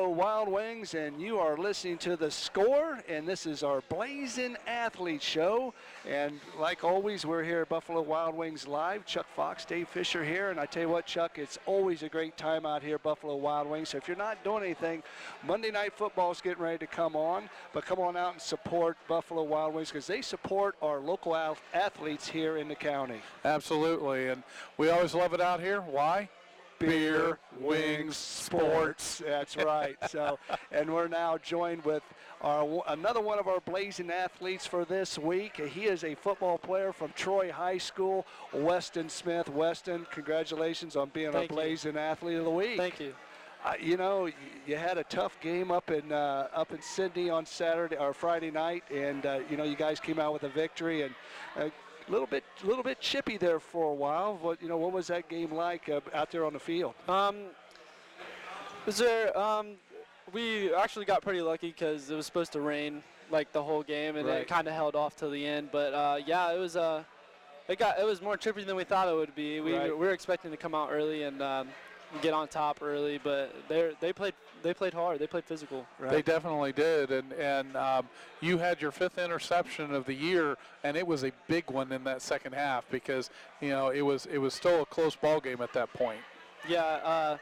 Wild Wings, and you are listening to The Score, and this is our Blazin Athlete show. And like always, we're here at Buffalo Wild Wings Live. Chuck Fox, Dave Fisher here, and I tell you what, Chuck, it's always a great time out here at Buffalo Wild Wings. So if you're not doing anything, Monday Night Football is getting ready to come on, but come on out and support Buffalo Wild Wings because they support our local athletes here in the county. Absolutely, and we always love it out here. Why? Beer, wings, sports. That's right. So, and we're now joined with another one of our Blazin Athletes for this week. He is a football player from Troy High School, Weston Smith. Weston, congratulations on being our Blazin Athlete of the Week. Thank you. You know, you had a tough game up in Sydney on Saturday or Friday night, and you know, you guys came out with a victory and. Little bit chippy there for a while. What was that game like out there on the field? We actually got pretty lucky because it was supposed to rain like the whole game, and it kind of held off till the end. But yeah, it was more trippy than we thought it would be. We were expecting to come out early and get on top early, but they played hard. They played physical. Right. They definitely did, and you had your 5th interception of the year, and it was a big one in that second half because it was still a close ball game at that point. Yeah.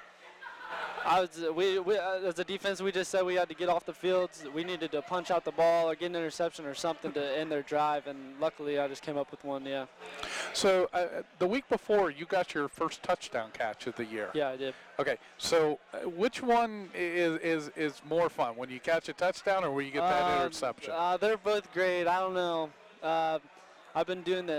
We as a defense, we just said we had to get off the field. We needed to punch out the ball or get an interception or something to end their drive, and luckily I just came up with one, yeah. So the week before, you got your first touchdown catch of the year. Yeah, I did. Okay, so which one is more fun, when you catch a touchdown or when you get that interception? They're both great. I don't know. I've been doing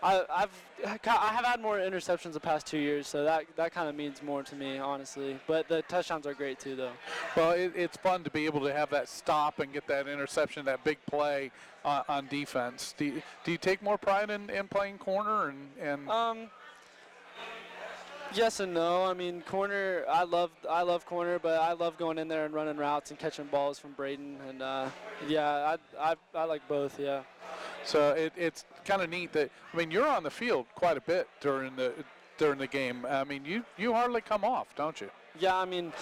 I have had more interceptions the past 2 years, so that kind of means more to me, honestly. But the touchdowns are great too, though. Well, it's fun to be able to have that stop and get that interception, that big play on defense. Do you take more pride in playing corner and? Yes and no. I mean, corner. I love corner, but I love going in there and running routes and catching balls from Braden. And yeah, I like both. Yeah. So it's kind of neat that you're on the field quite a bit during the game. I mean, you hardly come off, don't you? Yeah, I mean,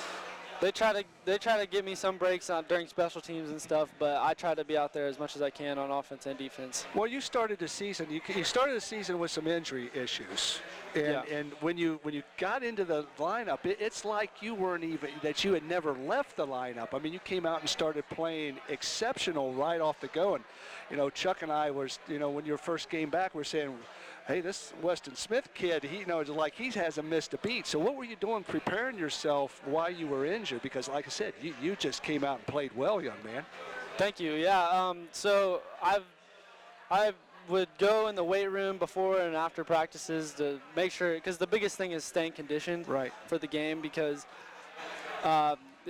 they try to give me some breaks during special teams and stuff, but I try to be out there as much as I can on offense and defense. Well, you started the season. You started the season with some injury issues, and when you got into the lineup, it's like you had never left the lineup. I mean, you came out and started playing exceptional right off the go. And Chuck and I was, when your first game back, we're saying, hey, this Weston Smith kid, he hasn't missed a beat. So what were you doing preparing yourself while you were injured? Because like I said, you just came out and played well, young man. Thank you. Yeah. So I would go in the weight room before and after practices to make sure, because the biggest thing is staying conditioned for the game, because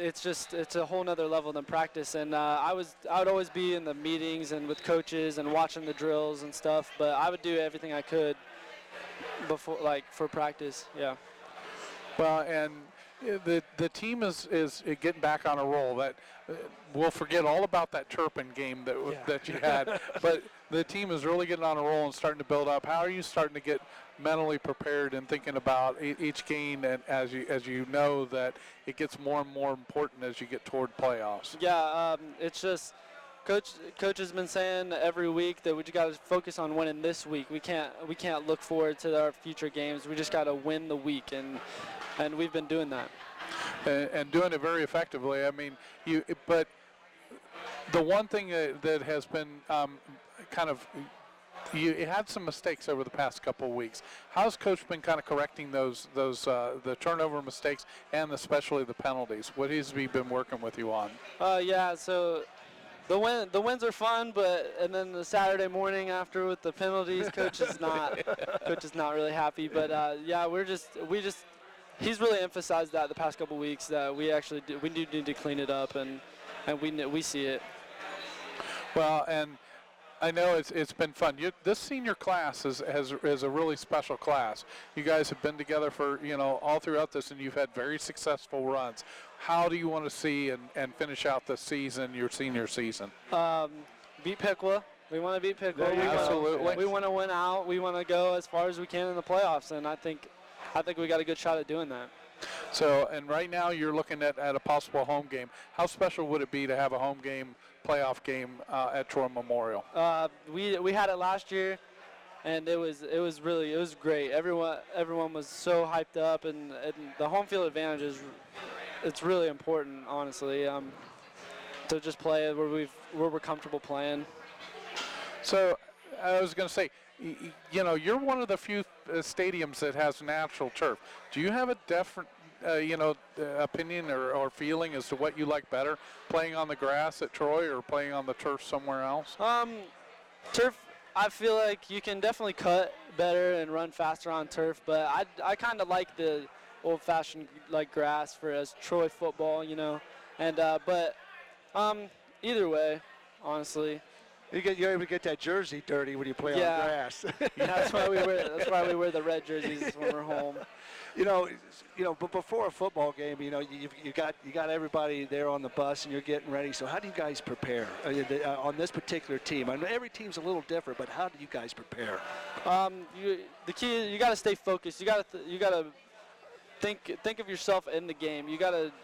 it's a whole nother level than practice. And I would always be in the meetings and with coaches and watching the drills and stuff, but I would do everything I could before, for practice. Yeah. Well, and the team is getting back on a roll. That we'll forget all about that Turpin game that you had, but the team is really getting on a roll and starting to build up. How are you starting to get mentally prepared and thinking about each game, and as you know that it gets more and more important as you get toward playoffs? Yeah, it's just coach has been saying every week that we just got to focus on winning this week. We can't look forward to our future games. We just got to win the week, and we've been doing that. And doing it very effectively. I mean, but the one thing that has been you had some mistakes over the past couple of weeks. How's Coach been kind of correcting those the turnover mistakes and especially the penalties? What has he been working with you on? Yeah, so the wins are fun, and then the Saturday morning after with the penalties, coach is not really happy. But yeah, he's really emphasized that the past couple of weeks that we do need to clean it up, and we see it. Well, and I know it's been fun. This senior class is a really special class. You guys have been together for all throughout this, and you've had very successful runs. How do you want to see and finish out the season, your senior season? Beat Piqua. We want to beat Piqua. Absolutely. We want to win out. We want to go as far as we can in the playoffs, and I think we got a good shot at doing that. So, and right now you're looking at a possible home game. How special would it be to have a home game, playoff game at Troy Memorial? We had it last year, and it was great. Everyone was so hyped up, and the home field advantage it's really important, honestly, to just play where we're comfortable playing. So, I was going to say, you're one of the few stadiums that has natural turf. Do you have a different opinion or feeling as to what you like better, playing on the grass at Troy or playing on the turf somewhere else? Turf, I feel like you can definitely cut better and run faster on turf, but I kind of like the old-fashioned like grass for as Troy football, and but either way, honestly. You're able to get that jersey dirty when you play on grass. That's why we wear the red jerseys when we're home. But before a football game, you got everybody there on the bus and you're getting ready. So how do you guys prepare on this particular team? I know every team's a little different, but how do you guys prepare? The key is you got to stay focused. You got to think of yourself in the game. You can't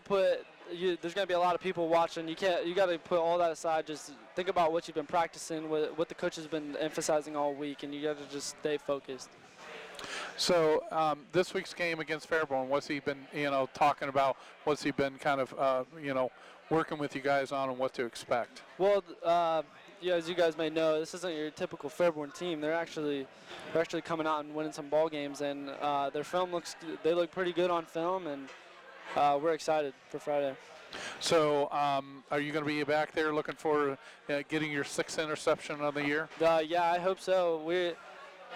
put. There's going to be a lot of people watching. You got to put all that aside. Just think about what you've been practicing, what the coach has been emphasizing all week, and you got to just stay focused. So this week's game against Fairborn, what's he been, talking about? What's he been kind of, working with you guys on, and what to expect? Well, as you guys may know, this isn't your typical Fairborn team. They're actually coming out and winning some ball games, and their film they look pretty good on film, and we're excited for Friday. So are you going to be back there looking for getting your 6th interception of the year? Yeah, I hope so.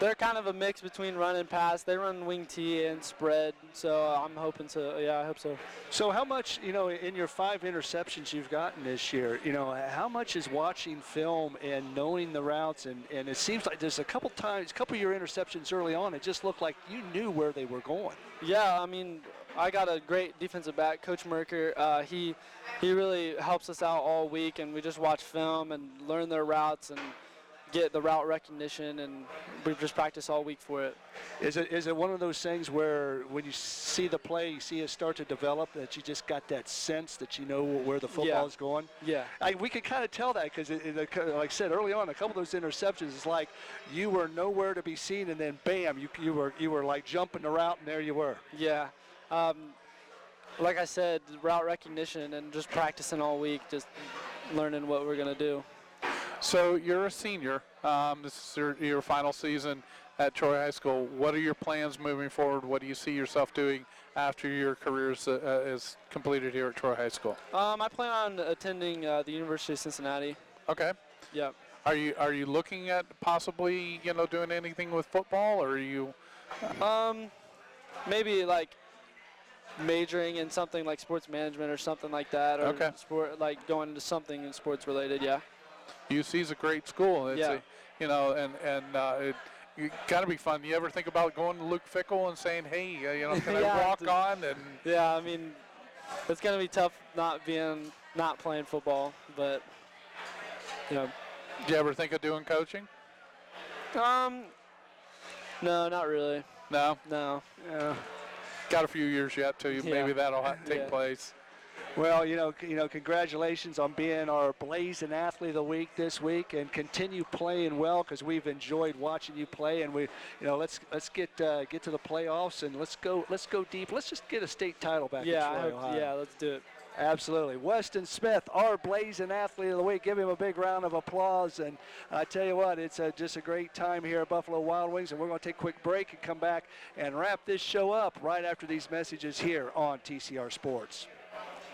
They're kind of a mix between run and pass. They run wing T and spread, so I'm hoping to. Yeah, I hope so. So how much, in your 5 interceptions you've gotten this year, how much is watching film and knowing the routes? And it seems like there's a couple of your interceptions early on, it just looked like you knew where they were going. Yeah, I mean, I got a great defensive back, Coach Merker. He really helps us out all week, and we just watch film and learn their routes and get the route recognition, and we've just practiced all week for it. Is it one of those things where when you see the play, you see it start to develop, that you just got that sense that you know where the football is going? Yeah. We could kind of tell that because, like I said early on, a couple of those interceptions is like you were nowhere to be seen, and then bam, you were like jumping the route, and there you were. Yeah. Like I said, route recognition and just practicing all week, just learning what we're going to do. So you're a senior. This is your final season at Troy High School. What are your plans moving forward? What do you see yourself doing after your career is completed here at Troy High School? I plan on attending the University of Cincinnati. Okay. Yeah. Are you looking at possibly doing anything with football, or are you? Maybe like majoring in something like sports management or something like that, or sport, like going into something sports related. Yeah. UC's a great school. It's you got to be fun. You ever think about going to Luke Fickle and saying, "Hey, can I walk on?" And yeah, I mean, it's gonna be tough not playing football, but Do you ever think of doing coaching? No, not really. No. Yeah. Got a few years yet too. Maybe that'll take place. Well, congratulations on being our Blazin Athlete of the Week this week, and continue playing well, because we've enjoyed watching you play. And let's get to the playoffs, and let's go deep. Let's just get a state title back. In Troy, Ohio. Yeah, let's do it. Absolutely. Weston Smith, our Blazin Athlete of the Week. Give him a big round of applause. And I tell you what, it's just a great time here at Buffalo Wild Wings, and we're going to take a quick break and come back and wrap this show up right after these messages here on TCR Sports.